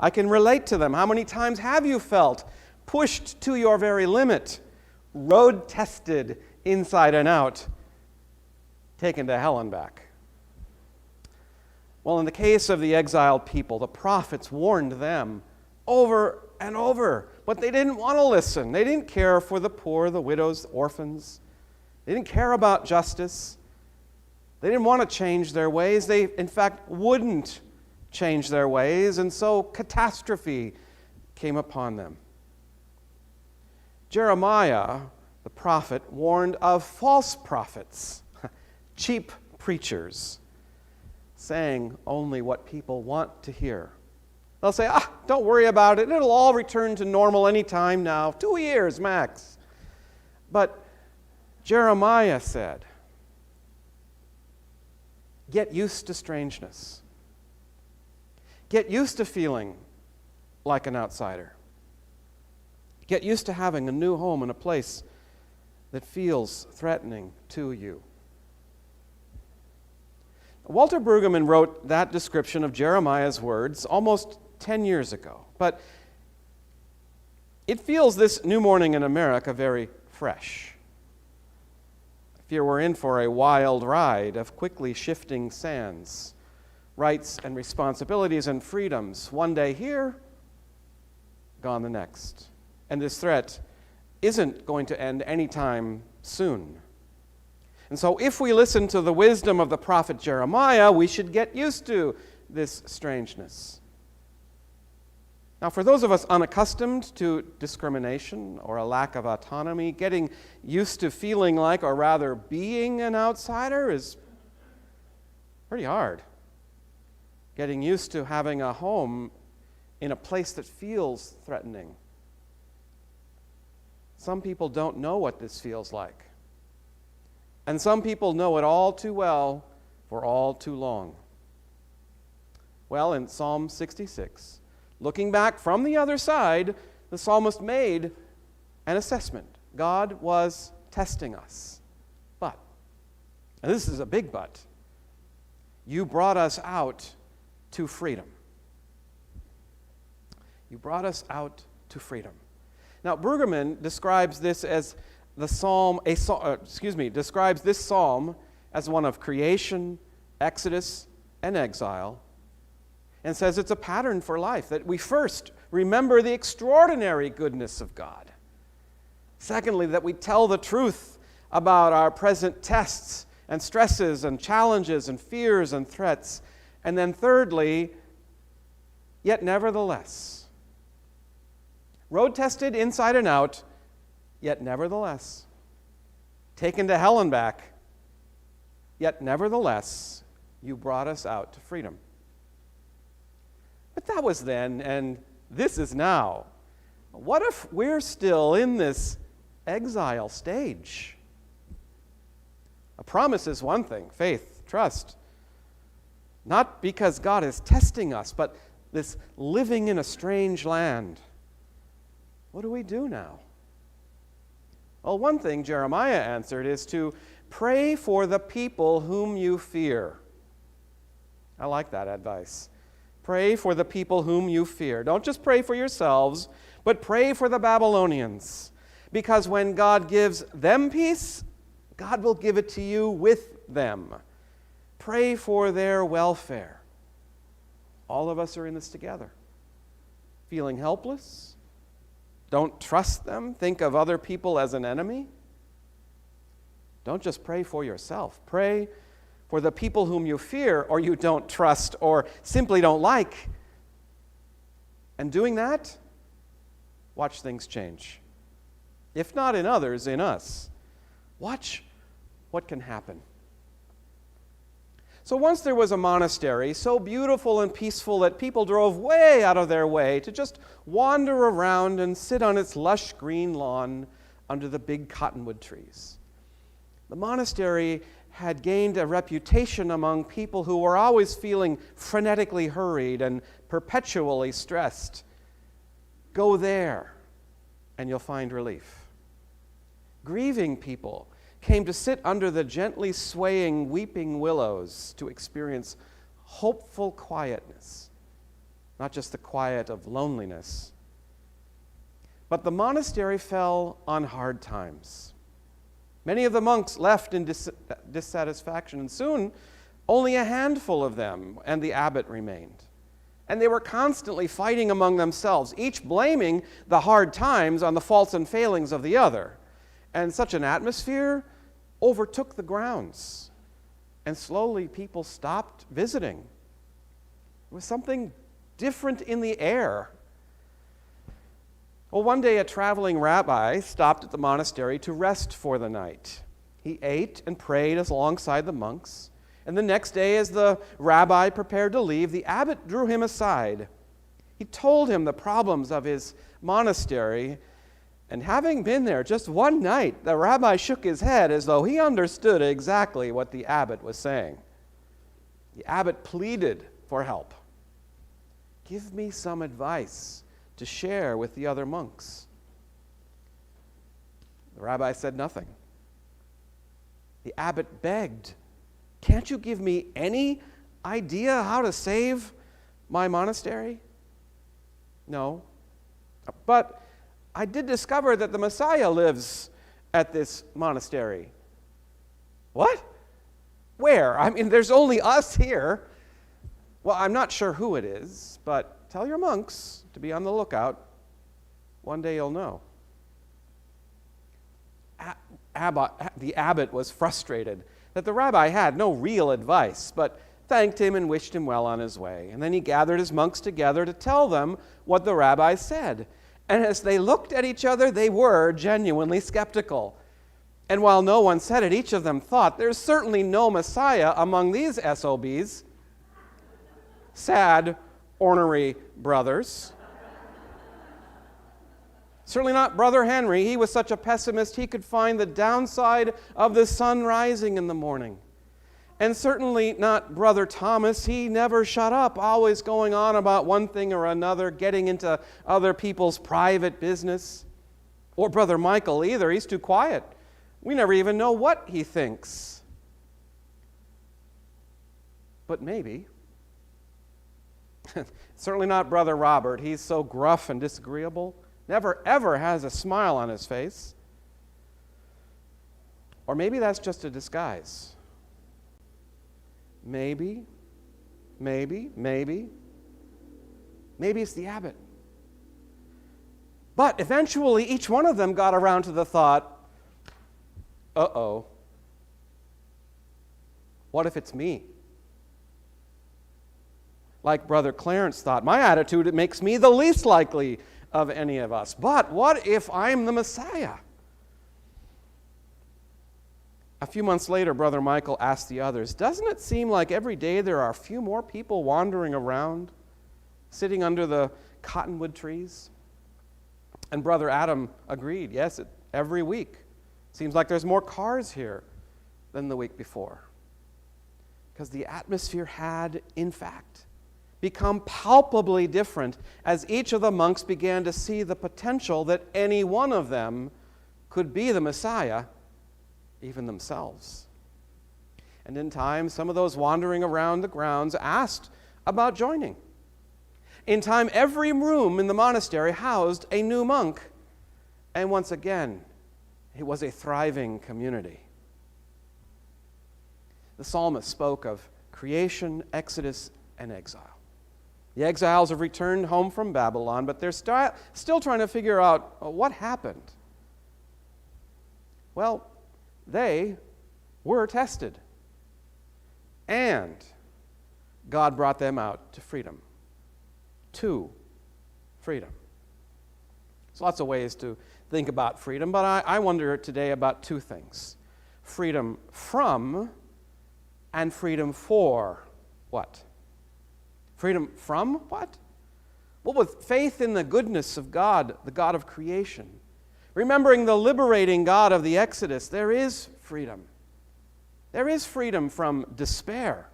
I can relate to them. How many times have you felt pushed to your very limit, road tested inside and out, taken to hell and back? Well, in the case of the exiled people, the prophets warned them over and over, but they didn't want to listen. They didn't care for the poor, the widows, the orphans. They didn't care about justice. They didn't want to change their ways. They, in fact, wouldn't change their ways, and so catastrophe came upon them. Jeremiah, the prophet, warned of false prophets, cheap preachers, saying only what people want to hear. They'll say, don't worry about it. It'll all return to normal any time now. 2 years max. But Jeremiah said, get used to strangeness. Get used to feeling like an outsider. Get used to having a new home in a place that feels threatening to you. Walter Brueggemann wrote that description of Jeremiah's words almost 10 years ago, but it feels this new morning in America very fresh. I fear we're in for a wild ride of quickly shifting sands, rights and responsibilities and freedoms, one day here, gone the next. And this threat isn't going to end anytime soon. And so if we listen to the wisdom of the prophet Jeremiah, we should get used to this strangeness. Now, for those of us unaccustomed to discrimination or a lack of autonomy, getting used to feeling like, or rather being an outsider is pretty hard. Getting used to having a home in a place that feels threatening. Some people don't know what this feels like. And some people know it all too well for all too long. Well, in Psalm 66, looking back from the other side, the psalmist made an assessment. God was testing us. But, and this is a big but, you brought us out to freedom. You brought us out to freedom. Now, Brueggemann describes this as describes this psalm as one of creation, exodus, and exile, and says it's a pattern for life, that we first remember the extraordinary goodness of God. Secondly, that we tell the truth about our present tests and stresses and challenges and fears and threats. And then thirdly, yet nevertheless, road-tested inside and out, yet nevertheless, taken to hell and back, yet nevertheless, you brought us out to freedom. But that was then, and this is now. What if we're still in this exile stage? A promise is one thing, faith, trust. Not because God is testing us, but this living in a strange land. What do we do now? Well, one thing Jeremiah answered is to pray for the people whom you fear. I like that advice. Pray for the people whom you fear. Don't just pray for yourselves, but pray for the Babylonians. Because when God gives them peace, God will give it to you with them. Pray for their welfare. All of us are in this together. Feeling helpless? Don't trust them. Think of other people as an enemy. Don't just pray for yourself. Pray for the people whom you fear or you don't trust or simply don't like. And doing that, watch things change. If not in others, in us. Watch what can happen. So once there was a monastery so beautiful and peaceful that people drove way out of their way to just wander around and sit on its lush green lawn under the big cottonwood trees. The monastery had gained a reputation among people who were always feeling frenetically hurried and perpetually stressed. Go there and you'll find relief. Grieving people came to sit under the gently swaying weeping willows to experience hopeful quietness. not just the quiet of loneliness. But the monastery fell on hard times. Many of the monks left in dissatisfaction, and soon only a handful of them and the abbot remained. And they were constantly fighting among themselves, each blaming the hard times on the faults and failings of the other. And such an atmosphere overtook the grounds. And slowly people stopped visiting. There was something different in the air. Well, one day a traveling rabbi stopped at the monastery to rest for the night. He ate and prayed alongside the monks. And the next day, as the rabbi prepared to leave, the abbot drew him aside. He told him the problems of his monastery. And having been there just one night, the rabbi shook his head as though he understood exactly what the abbot was saying. The abbot pleaded for help. Give me some advice to share with the other monks. The rabbi said nothing. The abbot begged, can't you give me any idea how to save my monastery? No. But I did discover that the Messiah lives at this monastery. What? Where? I mean, there's only us here. Well, I'm not sure who it is, but tell your monks to be on the lookout. One day you'll know. The abbot was frustrated that the rabbi had no real advice, but thanked him and wished him well on his way. And then he gathered his monks together to tell them what the rabbi said. And as they looked at each other, they were genuinely skeptical. And while no one said it, each of them thought, there's certainly no Messiah among these SOBs. Sad, ornery brothers. Certainly not Brother Henry. He was such a pessimist he could find the downside of the sun rising in the morning. And certainly not Brother Thomas. He never shut up, always going on about one thing or another, getting into other people's private business. Or Brother Michael either. He's too quiet. We never even know what he thinks. But maybe. Certainly not Brother Robert. He's so gruff and disagreeable. Never, ever has a smile on his face. Or maybe that's just a disguise. Maybe it's the abbot. But eventually, each one of them got around to the thought, uh-oh, what if it's me? Like Brother Clarence thought, my attitude, it makes me the least likely of any of us. But what if I'm the Messiah? A few months later, Brother Michael asked the others, doesn't it seem like every day there are a few more people wandering around, sitting under the cottonwood trees? And Brother Adam agreed, yes, every week. Seems like there's more cars here than the week before. Because the atmosphere had, in fact, become palpably different as each of the monks began to see the potential that any one of them could be the Messiah, even themselves. And in time, some of those wandering around the grounds asked about joining. In time, every room in the monastery housed a new monk. And once again, it was a thriving community. The psalmist spoke of creation, exodus, and exile. The exiles have returned home from Babylon, but they're still trying to figure out what happened. Well, they were tested, and God brought them out to freedom. To freedom. There's lots of ways to think about freedom, but I wonder today about two things. Freedom from and freedom for what? Freedom from what? Well, with faith in the goodness of God, the God of creation, remembering the liberating God of the Exodus, there is freedom. There is freedom from despair.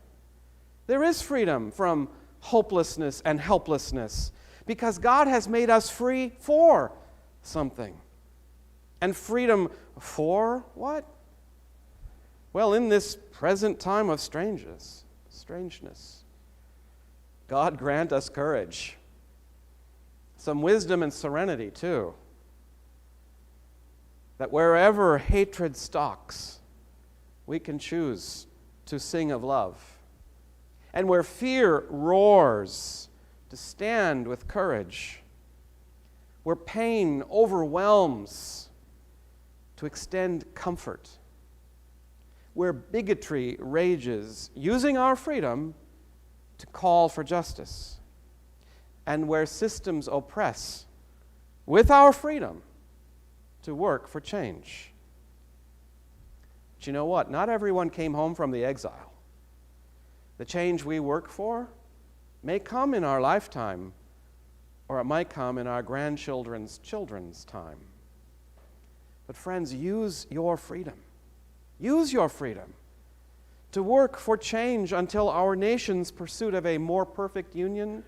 There is freedom from hopelessness and helplessness, because God has made us free for something. And freedom for what? Well, in this present time of strangeness, God grant us courage. Some wisdom and serenity, too. That wherever hatred stalks, we can choose to sing of love. And where fear roars, to stand with courage. Where pain overwhelms, to extend comfort. Where bigotry rages, using our freedom to call for justice. And where systems oppress, with our freedom, to work for change. But you know what? Not everyone came home from the exile. The change we work for may come in our lifetime, or it might come in our grandchildren's children's time. But friends, use your freedom. Use your freedom to work for change until our nation's pursuit of a more perfect union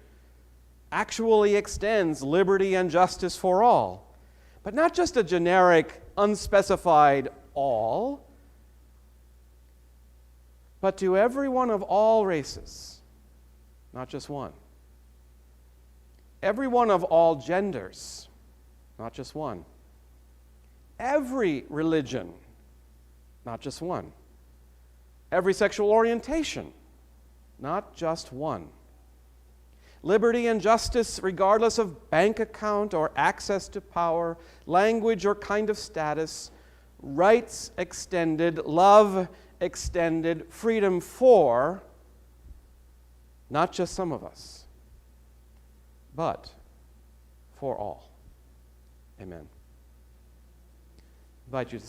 actually extends liberty and justice for all. But not just a generic, unspecified all, but to everyone of all races, not just one. Everyone of all genders, not just one. Every religion, not just one. Every sexual orientation, not just one. Liberty and justice regardless of bank account or access to power, language or kind of status, rights extended, love extended, freedom for not just some of us, but for all. Amen. I invite you to